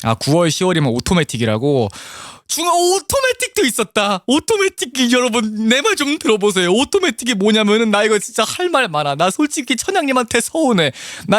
아 9월 10월이면 오토매틱이라고. 오토매틱도 있었다. 오토매틱 여러분 내 말 좀 들어보세요. 오토매틱이 뭐냐면은 나 이거 진짜 할 말 많아. 나 솔직히 천양님한테 서운해.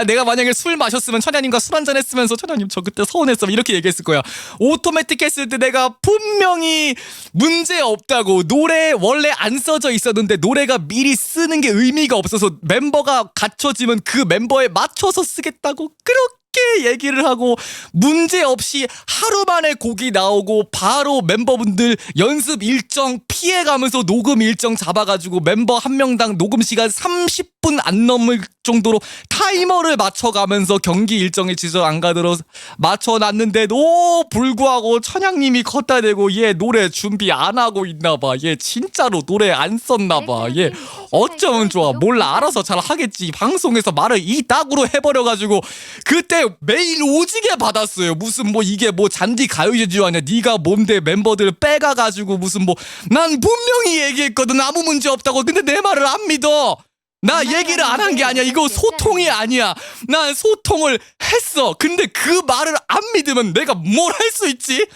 내가 만약에 술 마셨으면 천양님과 술 한잔 했으면서 천양님 저 그때 서운했어 이렇게 얘기했을 거야. 오토매틱 했을 때 내가 분명히 문제 없다고, 노래 원래 안 써져 있었는데 노래가 미리 쓰는 게 의미가 없어서 멤버가 갖춰지면 그 멤버에 맞춰서 쓰겠다고 그렇게 얘기를 하고, 문제 없이 하루 만에 곡이 나오고 바로 멤버분들 연습 일정 피해가면서 녹음 일정 잡아가지고 멤버 한 명당 녹음 시간 30분 안 넘을 정도로 타이머를 맞춰가면서 경기 일정에 지저 안 가도록 맞춰놨는데도 불구하고 천양님이 걷다 대고 얘 노래 준비 안 하고 있나봐. 얘 진짜로 노래 안 썼나봐. 얘 어쩌면 좋아. 몰라, 알아서 잘 하겠지. 방송에서 말을 이따구로 해버려가지고 그때 메일 오지게 받았어요. 무슨 뭐 이게 뭐 잔디 가요제주 아니야. 네가 뭔데 멤버들 빼가가지고 무슨 뭐, 난 분명히 얘기했거든 아무 문제 없다고. 근데 내 말을 안 믿어. 나 얘기를 안 한 게 아니야. 이거 소통이 아니야. 난 소통을 했어. 근데 그 말을 안 믿으면 내가 뭘 할 수 있지?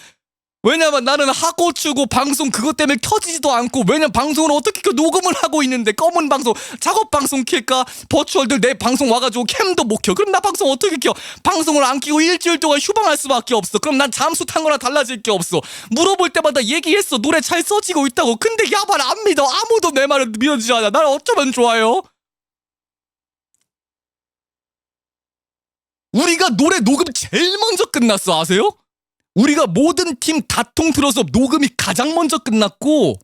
왜냐면 나는 하고 추고 방송 그것 때문에 켜지지도 않고, 왜냐면 방송을 어떻게 켜, 녹음을 하고 있는데 검은 방송 작업 방송 킬까? 버추얼들 내 방송 와가지고 캠도 못 켜. 그럼 나 방송 어떻게 켜? 방송을 안 키고 일주일 동안 휴방할 수밖에 없어. 그럼 난 잠수 탄 거랑 달라질 게 없어. 물어볼 때마다 얘기했어. 노래 잘 써지고 있다고. 근데 야발 안 믿어. 아무도 내 말을 믿어주지 않아. 날 어쩌면 좋아요? 우리가 노래 녹음 제일 먼저 끝났어. 아세요? 우리가 모든 팀 다 통틀어서 녹음이 가장 먼저 끝났고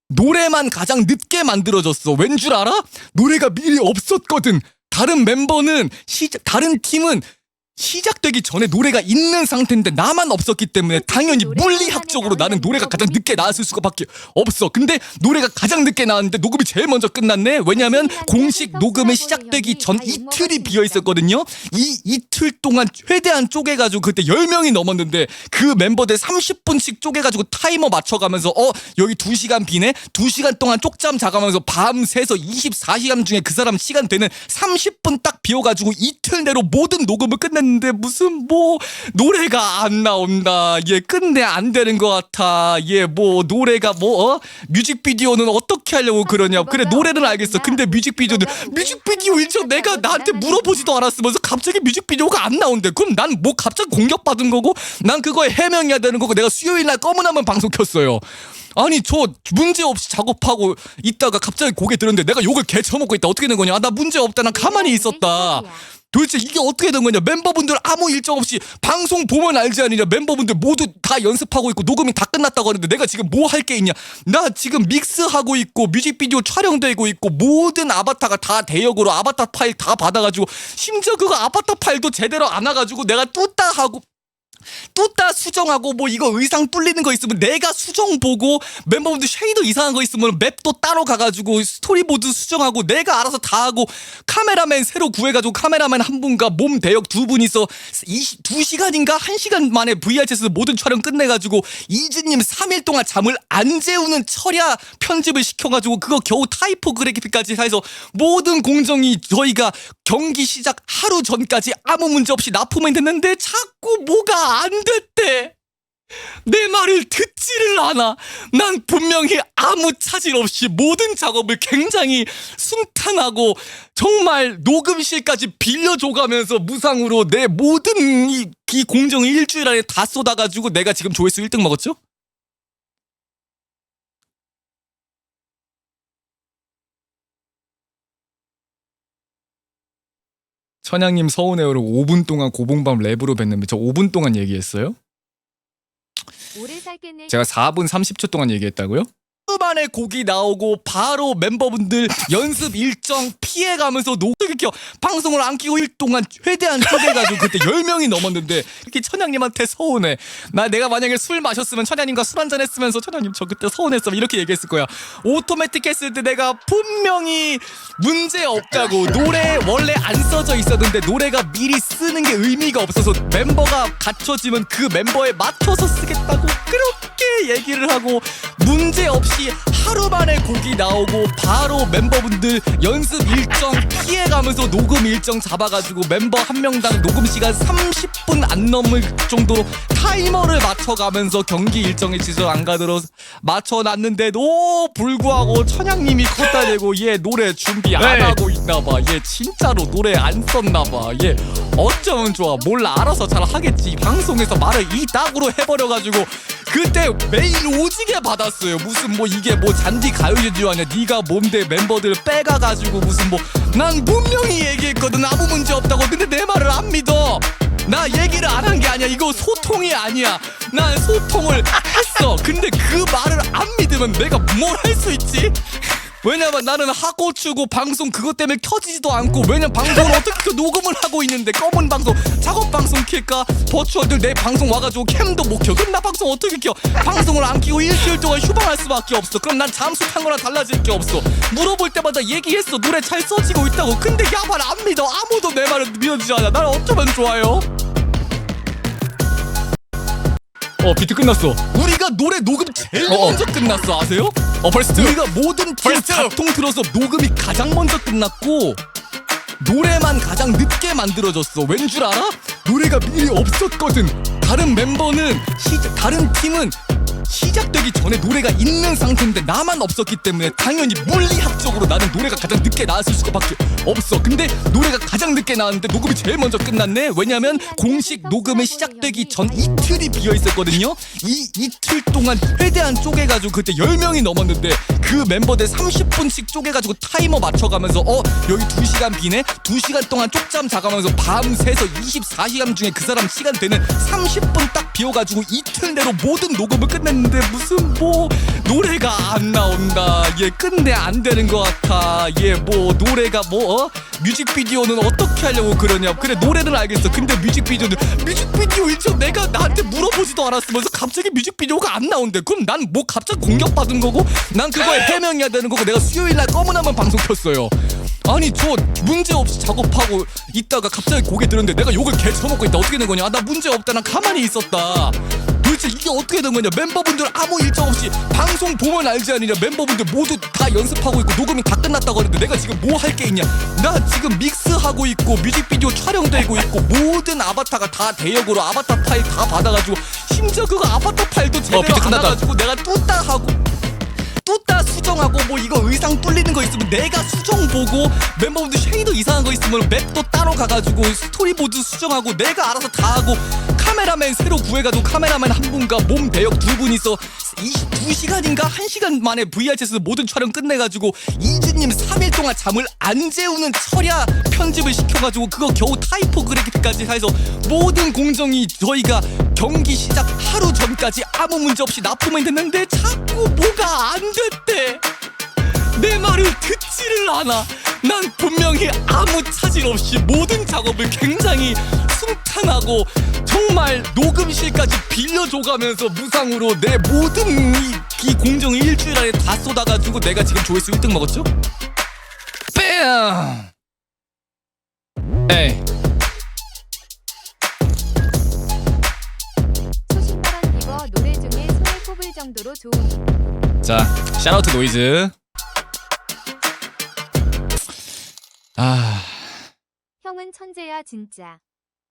노래만 가장 늦게 만들어졌어. 왠 줄 알아? 노래가 미리 없었거든. 다른 멤버는 다른 팀은 시작되기 전에 노래가 있는 상태인데 나만 없었기 때문에 당연히 물리학적으로 나는 노래가 가장 늦게 나왔을 수밖에 없어. 근데 노래가 가장 늦게 나왔는데 녹음이 제일 먼저 끝났네. 왜냐면 공식 녹음이 시작되기 전 이틀이 비어 있었거든요. 이 이틀 동안 최대한 쪼개가지고 그때 10명이 넘었는데 그 멤버들 30분씩 쪼개가지고 타이머 맞춰가면서 여기 2시간 비네? 2시간 동안 쪽잠 자가면서 밤새서 24시간 중에 그 사람 시간 되는 30분 딱 비워가지고 이틀 내로 모든 녹음을 끝냈는데 무슨 뭐 노래가 안 나온다. 얘 끝내 안 되는 것 같아. 얘 뭐 노래가 뭐 뮤직비디오는 어떻게 하려고 그러냐. 그래 노래는 알겠어. 근데 뮤직비디오 일정 내가 나한테 물어보지도 않았으면서 갑자기 뮤직비디오가 안 나온대. 그럼 난 뭐 갑자기 공격받은 거고 난 그거에 해명해야 되는 거고. 내가 수요일날 검은 한번 방송 켰어요. 아니 저 문제없이 작업하고 있다가 갑자기 고개 들었는데 내가 욕을 개쳐먹고 있다. 어떻게 된 거냐. 나 문제없다. 난 가만히 있었다. 도대체 이게 어떻게 된 거냐. 멤버분들 아무 일정 없이 방송 보면 알지 않느냐. 멤버분들 모두 다 연습하고 있고 녹음이 다 끝났다고 하는데 내가 지금 뭐 할 게 있냐. 나 지금 믹스하고 있고 뮤직비디오 촬영되고 있고 모든 아바타가 다 대역으로 아바타 파일 다 받아가지고 심지어 그거 아바타 파일도 제대로 안 와가지고 내가 뚜따 수정하고 뭐 이거 의상 뚫리는 거 있으면 내가 수정 보고, 멤버분들 쉐이더 이상한 거 있으면 맵도 따로 가가지고 스토리보드 수정하고 내가 알아서 다 하고, 카메라맨 새로 구해가지고 카메라맨 한 분과 몸 대역 두 분이서 2시간인가 1시간 만에 VR챗에서 모든 촬영 끝내가지고 이즈님 3일 동안 잠을 안 재우는 철야 편집을 시켜가지고 그거 겨우 타이포그래피까지 해서 모든 공정이 저희가 경기 시작 하루 전까지 아무 문제 없이 납품이 됐는데 자꾸 뭐가 안 됐대. 내 말을 듣지를 않아. 난 분명히 아무 차질 없이 모든 작업을 굉장히 순탄하고 정말 녹음실까지 빌려줘가면서 무상으로 내 모든 이 공정을 일주일 안에 다 쏟아가지고 내가 지금 조회수 1등 먹었죠? 천양님 서운해요로 5분 동안 고봉밤 랩으로 뱉는데 저 5분 동안 얘기했어요? 제가 4분 30초 동안 얘기했다고요? 만에 곡이 나오고 바로 멤버분들 연습 일정 피해가면서 녹음을 켜 방송을 안 키고 1 동안 최대한 쪼개가지고 그때 10명이 넘었는데 이렇게 천양님한테 서운해. 내가 만약에 술 마셨으면 천양님과 술 한잔 했으면서 천양님 저 그때 서운했어 이렇게 얘기했을 거야. 오토매틱 했을 때 내가 분명히 문제 없다고, 노래 원래 안 써져 있었는데 노래가 미리 쓰는 게 의미가 없어서 멤버가 갖춰지면 그 멤버에 맞춰서 쓰겠다고 그렇게 얘기를 하고, 문제 없이 없이 하루 만에 곡이 나오고 바로 멤버분들 연습 일정 피해가면서 녹음 일정 잡아가지고 멤버 한 명당 녹음 시간 30분 안 넘을 정도로 타이머를 맞춰가면서 경기 일정에 지적 안 가도록 맞춰놨는데도 불구하고 천양님이 컸다 대고 얘 노래 준비 안 네. 하고 있나봐. 얘 진짜로 노래 안 썼나봐. 얘 어쩌면 좋아. 몰라, 알아서 잘 하겠지. 방송에서 말을 이따구로 해버려가지고 그때 메일 오지게 받았어요. 무슨 뭐 이게 뭐 잔디 가요제지 아니야. 네가 뭔데 멤버들 빼가가지고 무슨 뭐 난 분명히 얘기했거든. 아무 문제 없다고. 근데 내 말을 안 믿어. 나 얘기를 안 한 게 아니야. 이거 소통이 아니야. 난 소통을 했어. 근데 그 말을 안 믿으면 내가 뭘 할 수 있지? 왜냐면 나는 하고 추고 방송 그것 때문에 켜지지도 않고, 왜냐면 방송을 어떻게 녹음을 하고 있는데 검은 방송 작업 방송 킬까? 버추얼들 내 방송 와가지고 캠도 못 켜. 그럼 나 방송 어떻게 켜? 방송을 안 키고 일주일 동안 휴방할 수밖에 없어. 그럼 난 잠수 탄 거랑 달라질 게 없어. 물어볼 때마다 얘기했어. 노래 잘 써지고 있다고. 근데 야 말 안 믿어. 아무도 내 말을 믿어주지 않아. 난 어쩌면 좋아요? 비트 끝났어. 우리가 노래 녹음 제일 먼저 끝났어. 아세요? 벌써 우리가 모든 팀 벌써! 각통 틀어서 녹음이 가장 먼저 끝났고 노래만 가장 늦게 만들어졌어. 왠 줄 알아? 노래가 미리 없었거든. 다른 멤버는 다른 팀은 시작되기 전에 노래가 있는 상태인데 나만 없었기 때문에 당연히 물리학적으로 나는 노래가 가장 늦게 나왔을 수밖에 없어. 근데 노래가 가장 늦게 나왔는데 녹음이 제일 먼저 끝났네. 왜냐면 공식 녹음이 시작되기 전 이틀이 비어 있었거든요. 이 이틀 동안 최대한 쪼개가지고 그때 10명이 넘었는데 그 멤버들 30분씩 쪼개가지고 타이머 맞춰가면서 여기 2시간 비네? 2시간 동안 쪽잠 자가면서 밤새서 24시간 중에 그 사람 시간 되는 30분 딱 비워가지고 이틀 내로 모든 녹음을 끝냈는데 무슨 뭐 노래가 안 나온다. 얘 끝내 안 되는 것 같아. 얘 뭐 노래가 뮤직비디오는 어떻게 하려고 그러냐. 그래 노래는 알겠어. 근데 뮤직비디오 일정 내가 나한테 물어보지도 않았으면서 갑자기 뮤직비디오가 안 나온대. 그럼 난 뭐 갑자기 공격받은 거고 난 그거에 해명해야 되는 거고. 내가 수요일날 검은 한번 방송 켰어요. 아니 저 문제없이 작업하고 있다가 갑자기 고개 들었는데 내가 욕을 개쳐먹고 있다. 어떻게 된 거냐. 나 문제없다. 난 가만히 있었다. 도대체 이게 어떻게 된 거냐. 멤버분들 아무 일정 없이 방송 보면 알지 않느냐. 멤버분들 모두 다 연습하고 있고 녹음이 다 끝났다고 하는데 내가 지금 뭐 할 게 있냐. 나 지금 믹스하고 있고 뮤직비디오 촬영되고 있고 모든 아바타가 다 대역으로 아바타 파일 다 받아가지고 심지어 그거 아바타 파일도 제대로 비트 안 끝났다. 와가지고 내가 뚜따 하고 뚜따 수정하고 뭐 이거 의상 뚫리는 거 있으면 내가 수정 보고 멤버분들 쉐이더 이상한 거 있으면 맵도 따로 가가지고 스토리보드 수정하고 내가 알아서 다 하고 카메라맨 새로 구해가지고 카메라맨 한 분과 몸 배역 두 분이서 2시간인가 1시간 만에 VR챗에서 모든 촬영 끝내가지고 이준님 3일 동안 잠을 안 재우는 철야 편집을 시켜가지고 그거 겨우 타이포그래피까지 해서 모든 공정이 저희가 경기 시작 하루 전까지 아무 문제 없이 납품이 됐는데 자꾸 뭐가 안 됐대. 내 말을 듣지를 않아. 난 분명히 아무 차질 없이 모든 작업을 굉장히 순탄하고 정말 녹음실까지 빌려줘가면서 무상으로 내 모든 이 공정을 일주일 안에 다 쏟아가지고 내가 지금 조회수 1등 먹었죠? 뺨! 에이 소신발언 비버 노래 중에 손에 꼽을 정도로 좋은. 자, 샤라우트 노이즈. 형은 천재야 진짜.